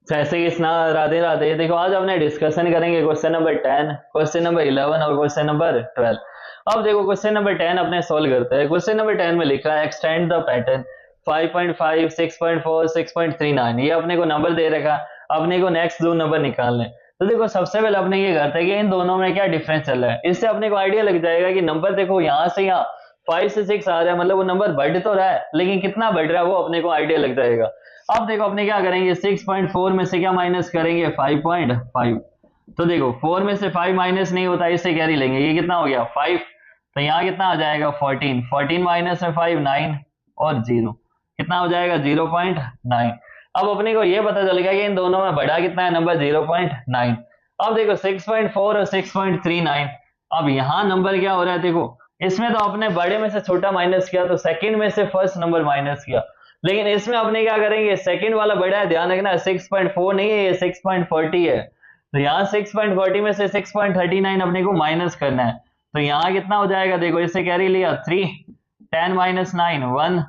जैसे कि इतना राधे राधे। देखो आज अपने डिस्कशन करेंगे क्वेश्चन नंबर 10, क्वेश्चन नंबर 11 और क्वेश्चन नंबर 12। अब देखो क्वेश्चन नंबर 10 अपने सोल्व करते हैं। क्वेश्चन नंबर 10 में लिखा है एक्सटेंड द पैटर्न 5.5, 6.4, 6.39। ये अपने को नंबर दे रखा, अपने को नेक्स्ट दो नंबर निकालने। तो देखो सबसे पहले अपने ये करते हैं कि इन दोनों में क्या डिफरेंस चल रहा है, इससे अपने को आइडिया लग जाएगा कि नंबर देखो यहाँ से यहाँ 5 से 6 आ रहा है, मतलब वो नंबर बढ़ तो रहा है लेकिन कितना बढ़ रहा है वो अपने को आइडिया लग जाएगा। अब देखो अपने क्या करेंगे, 6.4 में से क्या माइनस करेंगे, 5.5। तो देखो 4 में से 5 माइनस नहीं होता, इससे कैरी लेंगे, ये कितना हो गया 5। तो यहाँ कितना आ जाएगा 14, 14 माइनस में 5 9 और 0 कितना हो जाएगा 0.9। अब अपने को ये पता चल गया कि इन दोनों में बड़ा कितना है नंबर 0.9। अब देखो 6.4 और 6.39। अब यहाँ नंबर क्या हो रहा है, देखो इसमें तो अपने बड़े में से छोटा माइनस किया तो सेकंड में से फर्स्ट नंबर माइनस किया, लेकिन इसमें अपने क्या करेंगे, सेकंड वाला बड़ा है, ध्यान रखना 6.4 नहीं है, ये 6.40 है। तो यहाँ 6.40 में से 6.39 अपने को माइनस करना है। तो यहाँ कितना हो जाएगा, देखो इससे कैरी लिया 3, 10 माइनस 9 1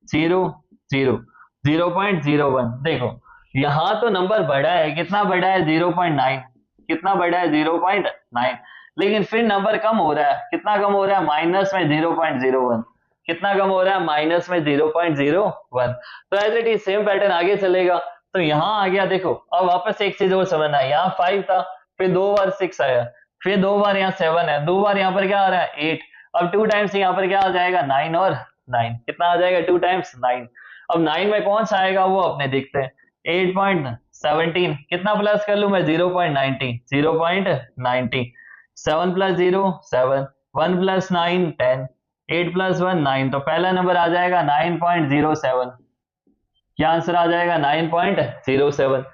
0 0 0.01। देखो यहाँ तो नंबर बड़ा है, कितना बड़ा है 0.9, कितना बड़ा है 0.9, लेकिन फिर नंबर कम हो रहा है, कितना कम हो रहा है माइनस में 0.01, कितना कम हो रहा है माइनस में 0.01। तो as it is same pattern आगे चलेगा। तो यहाँ आ गया, देखो अब वापस एक चीज और समझना है, यहाँ 5 था, फिर 2 बार 6 आया, फिर 2 बार यहाँ 7 है, 2 बार यहाँ पर क्या आ रहा है 8। अब 2 टाइम्स यहाँ पर क्या आ जाएगा 9 और 9, कितना आ जाएगा 2 टाइम्स 9। अब 9 में कौन सा आएगा वो अपने देखते हैं, 8.17, कितना प्लस कर लू मैं 0.90, 0.90, 7 प्लस 0 7, 1 प्लस 9 10, 8 प्लस 1 9। तो पहला नंबर आ जाएगा 9.07, क्या आंसर आ जाएगा 9.07।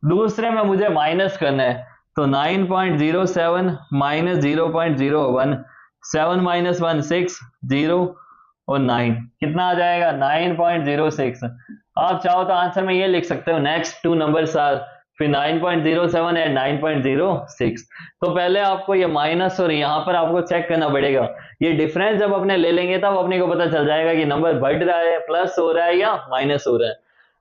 दूसरे में मुझे माइनस करना है, तो 9.07 माइनस 0.01, 7 माइनस 1 6 0 और 9 कितना आ जाएगा 9.06। आप चाहो तो आंसर में ये लिख सकते हो नेक्स्ट टू नंबर्स आर, फिर 9.07 एंड 9.06। तो पहले आपको ये माइनस और यहाँ पर आपको चेक करना पड़ेगा, ये डिफरेंस जब अपने ले लेंगे तब अपने को पता चल जाएगा कि नंबर बढ़ रहा है, प्लस हो रहा है या माइनस हो रहा है।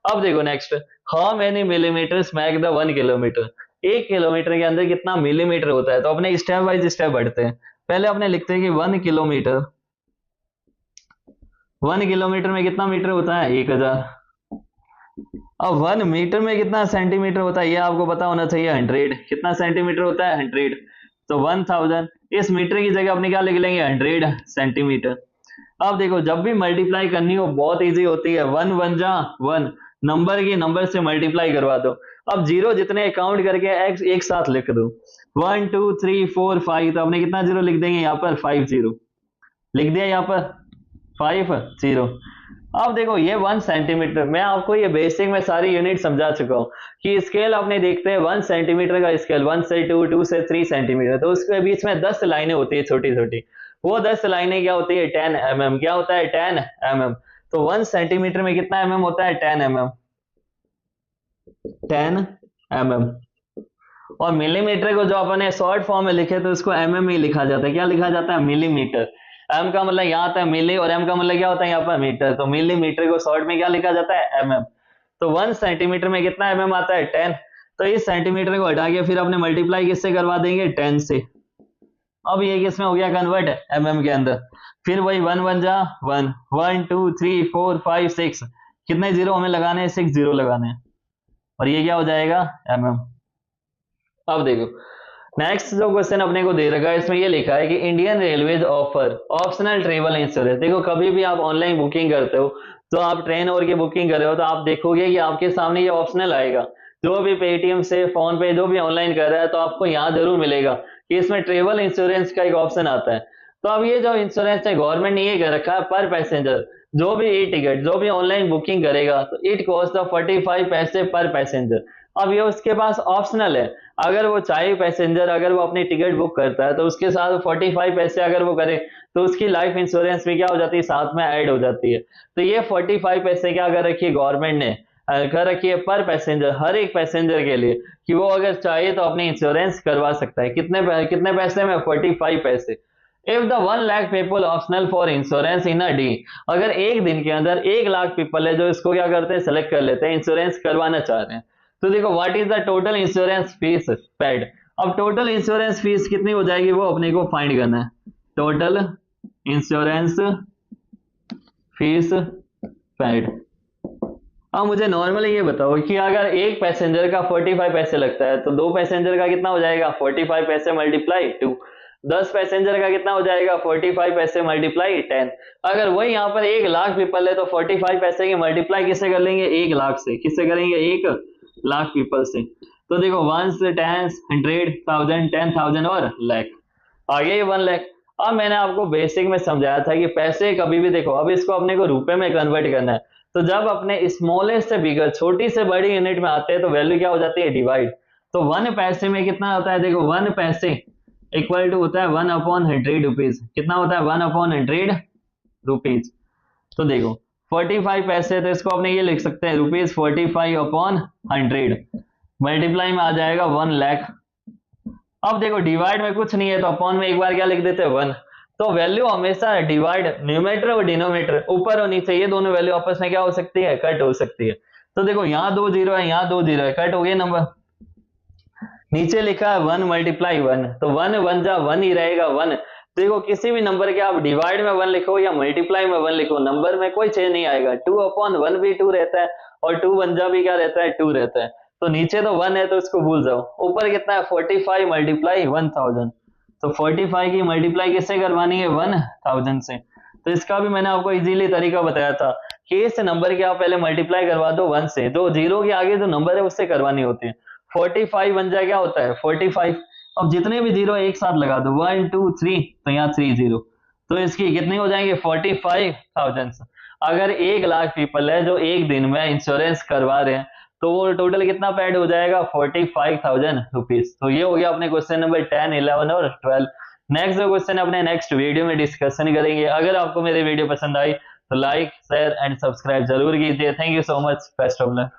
अब देखो next, how many millimetre make the 1 kilometre. 1 kilometre के अंदर कितना मिलीमीटर होता है, तो अपने स्टेप वाइज स्टेप बढ़ते हैं। पहले अपने लिखते हैं कि 1 किलोमीटर, 1 किलोमीटर में कितना मीटर होता है 1000। अब 1 मीटर में कितना सेंटीमीटर होता है ये आपको पता होना चाहिए, 100 कितना सेंटीमीटर होता है 100। तो 1000 इस मीटर की जगह अपने क्या लिख लेंगे 100 सेंटीमीटर। अब देखो जब भी मल्टीप्लाई करनी हो बहुत इजी होती है, 1 1 जा 1, नंबर की नंबर से मल्टीप्लाई करवा दो। अब जीरो जितने काउंट करके एक साथ लिख दो, 1 2 3 4 5, तो आपने कितना जीरो लिख देंगे यहाँ पर 5 0 लिख दिया, यहाँ पर 5 0। अब देखो ये 1 सेंटीमीटर, मैं आपको ये बेसिक में सारी यूनिट समझा चुका हूँ कि स्केल अपने देखते हैं 1 सेंटीमीटर का स्केल 1 से 2, 2 से 3 सेंटीमीटर, तो उसके बीच में 10 लाइनें होती है छोटी छोटी, वो 10 लाइनें क्या होती है 10 mm, क्या होता है 10 mm। तो 1 सेंटीमीटर में कितना mm होता है 10 mm, 10 mm। और मिलीमीटर को जो अपने शॉर्ट फॉर्म में लिखे तो उसको mm ही लिखा जाता है, क्या लिखा जाता है मिलीमीटर। m का मतलब यहाँ आता है मिली और m का मतलब क्या होता है यहाँ पर मीटर, तो मिलीमीटर को शॉर्ट में क्या लिखा जाता है mm। तो 1 सेंटीमीटर में कितना mm आता है 10। तो इस सेंटीमीटर को हटा के फिर अपने मल्टीप्लाई किससे करवा देंगे 10 से। अब ये किसमें हो गया कन्वर्ट mm के अंदर, फिर वही 1 1 जा 1, 1 2 3 4 5 6, कितने जीरो हमें लगाने हैं 6 जीरो लगाने हैं, और ये क्या हो जाएगा mm। अब देखो नेक्स्ट जो क्वेश्चन अपने को दे रखा है इसमें ये लिखा है कि Indian railways offer optional travel insurance. देखो कभी भी आप ऑनलाइन बुकिंग करते हो तो आप ट्रेन और की बुकिंग कर रहे हो तो आप देखोगे कि आपके सामने ये ऑप्शनल आएगा, जो भी पेटीएम से फोन पे जो भी ऑनलाइन कर रहा है तो आपको यहाँ जरूर मिलेगा कि इसमें ट्रेवल इंश्योरेंस का एक ऑप्शन आता है। तो अब ये जो इंश्योरेंस है गवर्नमेंट ने ये कर रखा है पर पैसेंजर, जो भी ई टिकट जो भी ऑनलाइन बुकिंग करेगा तो इट कॉस्ट 45 पैसे पर पैसेंजर। अब ये उसके पास ऑप्शनल है, अगर वो चाहे पैसेंजर अगर वो अपनी टिकट बुक करता है तो उसके साथ 45 पैसे अगर वो करे तो उसकी लाइफ इंश्योरेंस भी क्या हो जाती है साथ में ऐड हो जाती है। तो ये 45 पैसे क्या कर रखी है गवर्नमेंट ने, कर रखी है पर पैसेंजर, हर एक पैसेंजर के लिए कि वो अगर चाहे तो अपनी इंश्योरेंस करवा सकता है। कितने पैसे में 45 पैसे। If the 1 lakh people optional for insurance in a day, अगर एक दिन के अंदर 1 लाख पीपल है जो इसको क्या करते हैं सेलेक्ट कर लेते हैं इंश्योरेंस करवाना चाह रहे हैं, तो देखो what is the total insurance fees paid. अब टोटल इंश्योरेंस फीस कितनी हो जाएगी वो अपने को फाइंड करना है। Total insurance fees paid. अब मुझे नॉर्मली ये बताओ कि अगर एक पैसेंजर का 45 पैसे लगता है तो दो पैसेंजर का कितना हो जाएगा 45 पैसे मल्टीप्लाई 2। 10 पैसेंजर का कितना हो जाएगा 45 पैसे मल्टीप्लाई 10। अगर वही यहाँ पर 1 लाख पीपल है तो 45 पैसे की मल्टीप्लाई किससे कर लेंगे 1 लाख से। किससे करेंगे 1 लाख पीपल से। तो देखो 1 10 100 1000 10,000 और लाख आगे 1 लाख। अब मैंने आपको बेसिक में समझाया था कि पैसे कभी भी देखो अब इसको अपने को रुपए में कन्वर्ट करना है। तो जब अपने स्मॉलेस्ट से बिगर छोटी से बड़ी यूनिट में आते हैं तो वैल्यू क्या हो जाती है डिवाइड। तो 1 पैसे में कितना होता है देखो 1 पैसे इक्वल टू होता है 1/100 रुपीज। कितना होता है 1/100 रुपीज। तो देखो 45 पैसे तो इसको अपने ये लिख सकते हैं रुपीज 45/100 मल्टीप्लाई में आ जाएगा 1 लाख। अब देखो डिवाइड में कुछ नहीं है तो अपॉन में एक बार क्या लिख देते हैं 1। तो वैल्यू हमेशा डिवाइड न्यूमेटर और डिनोमिनेटर ऊपर और नीचे ये दोनों वैल्यू आपस में क्या हो सकती है कट हो सकती है। तो देखो यहाँ 2 0 है यहाँ 2 0 है कट हो गए नंबर। नीचे लिखा है 1 मल्टीप्लाई 1 तो 1 1 जा 1 ही रहेगा 1। देखो किसी भी नंबर के आप डिवाइड में 1 लिखो या मल्टीप्लाई में 1 लिखो नंबर में कोई चेंज नहीं आएगा। 2/1 भी 2 रहता है और 2 1 जा भी क्या रहता है 2 रहता है। तो नीचे तो 1 है तो इसको भूल जाओ। ऊपर कितना है 45 मल्टीप्लाई 1000। तो 45 की मल्टीप्लाई किससे करवानी है 1000 से। तो इसका भी मैंने आपको इजीली तरीका बताया था कि इस नंबर की आप पहले मल्टीप्लाई करवा दो 1 से। तो जीरो के आगे जो नंबर है उससे करवानी होती है। 45 बन जाए क्या होता है 45। अब जितने भी जीरो एक साथ लगा दो 1 2 3 तो यहाँ 3 जीरो। तो इसकी कितने हो जाएंगे 45,000। अगर 1 लाख पीपल है जो एक दिन में इंश्योरेंस करवा रहे हैं तो वो टोटल कितना पेड हो जाएगा 45,000 रुपीज। तो ये हो गया अपने क्वेश्चन नंबर 10 11 और 12। नेक्स्ट क्वेश्चन अपने नेक्स्ट वीडियो में डिस्कशन करेंगे। अगर आपको मेरी वीडियो पसंद आई तो लाइक शेयर एंड सब्सक्राइब जरूर कीजिए। Thank you so much. Best of luck.